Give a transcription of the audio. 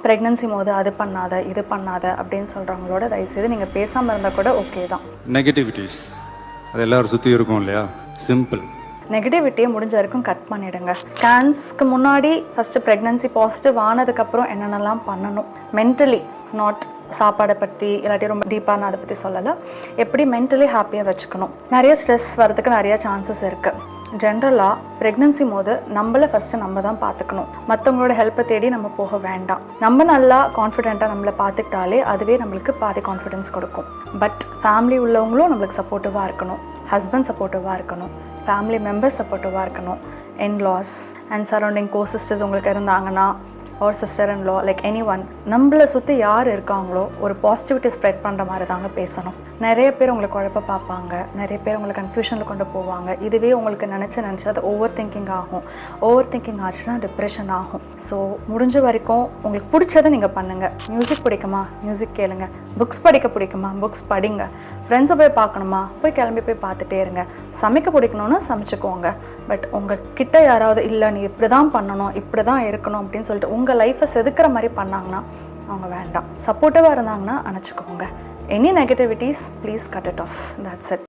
Pregnancy போது அது பண்ணாத இது பண்ணாத அப்படின்னு சொல்கிறவங்களோட தயவுசெய்து நீங்கள் பேசாமல் இருந்தால் கூட ஓகே தான். நெகட்டிவிட்டிஸ் அது எல்லோரும் சுற்றி இருக்கும் இல்லையா, சிம்பிள். நெகட்டிவிட்டியை முடிஞ்ச வரைக்கும் கட் பண்ணிவிடுங்க. ஸ்கேன்ஸ்க்கு முன்னாடி ஃபஸ்ட்டு ப்ரெக்னன்சி பாசிட்டிவ் ஆனதுக்கப்புறம் என்னென்னலாம் பண்ணணும், மென்டலி, நாட் சாப்பாடை பற்றி இல்லாட்டி ரொம்ப டீப்பாக நான் அதை பற்றி சொல்லலை, எப்படி மென்டலி ஹாப்பியாக வச்சுக்கணும். நிறைய ஸ்ட்ரெஸ் வரதுக்கு நிறைய சான்சஸ் இருக்குது. ஜென்ரலாக ப்ரெக்னன்சி போது நம்மளை ஃபஸ்ட்டு நம்ம தான் பார்த்துக்கணும். மற்றவங்களோட ஹெல்ப்பை தேடி நம்ம போக வேண்டாம். நம்ம நல்லா கான்ஃபிடென்ட்டாக நம்மளை பார்த்துக்கிட்டாலே அதுவே நம்மளுக்கு பாதி கான்ஃபிடென்ஸ் கொடுக்கும். பட் ஃபேமிலி உள்ளவங்களும் நம்மளுக்கு சப்போர்ட்டிவாக இருக்கணும், ஹஸ்பண்ட் சப்போர்ட்டிவாக இருக்கணும், ஃபேமிலி மெம்பர்ஸ் சப்போர்ட்டிவாக இருக்கணும், இன்லாஸ் அண்ட் சரௌண்டிங் சிஸ்டர்ஸ் உங்களுக்கு இருந்தாங்கன்னா, ஒரு sister in law, like any one, நம்மளை சுற்றி யார் இருக்காங்களோ ஒரு பாசிட்டிவிட்டி ஸ்ப்ரெட் பண்ணுற மாதிரி தாங்க பேசணும். நிறைய பேர் உங்களை குழப்ப பார்ப்பாங்க, நிறைய பேர் உங்களை கன்ஃபியூஷனில் கொண்டு போவாங்க. இதுவே உங்களுக்கு நினச்சி அது ஓவர் திங்கிங் ஆகும். ஓவர் திங்கிங் ஆச்சுன்னா டிப்ரெஷன் ஆகும். ஸோ முடிஞ்ச வரைக்கும் உங்களுக்கு பிடிச்சதை நீங்கள் பண்ணுங்கள். மியூசிக் பிடிக்குமா, மியூசிக் கேளுங்க. புக்ஸ் படிக்க பிடிக்குமா, புக்ஸ் படிங்க. ஃப்ரெண்ட்ஸை போய் பார்க்கணுமா, போய் கிளம்பி போய் பார்த்துட்டே இருங்க. சமைக்க பிடிக்கணும்னா சமைச்சுக்கோங்க. பட் உங்கள் கிட்ட யாராவது இல்லை நீ இப்படி தான் பண்ணணும், இப்படி தான் இருக்கணும் அப்படின்னு சொல்லிட்டு உங்கள் லைஃப்பை செதுக்கிற மாதிரி பண்ணாங்கன்னா அவங்க வேண்டாம். சப்போர்ட்டிவாக இருந்தாங்கன்னா அணைச்சிக்கோங்க. Any negativities please cut it off. That's it.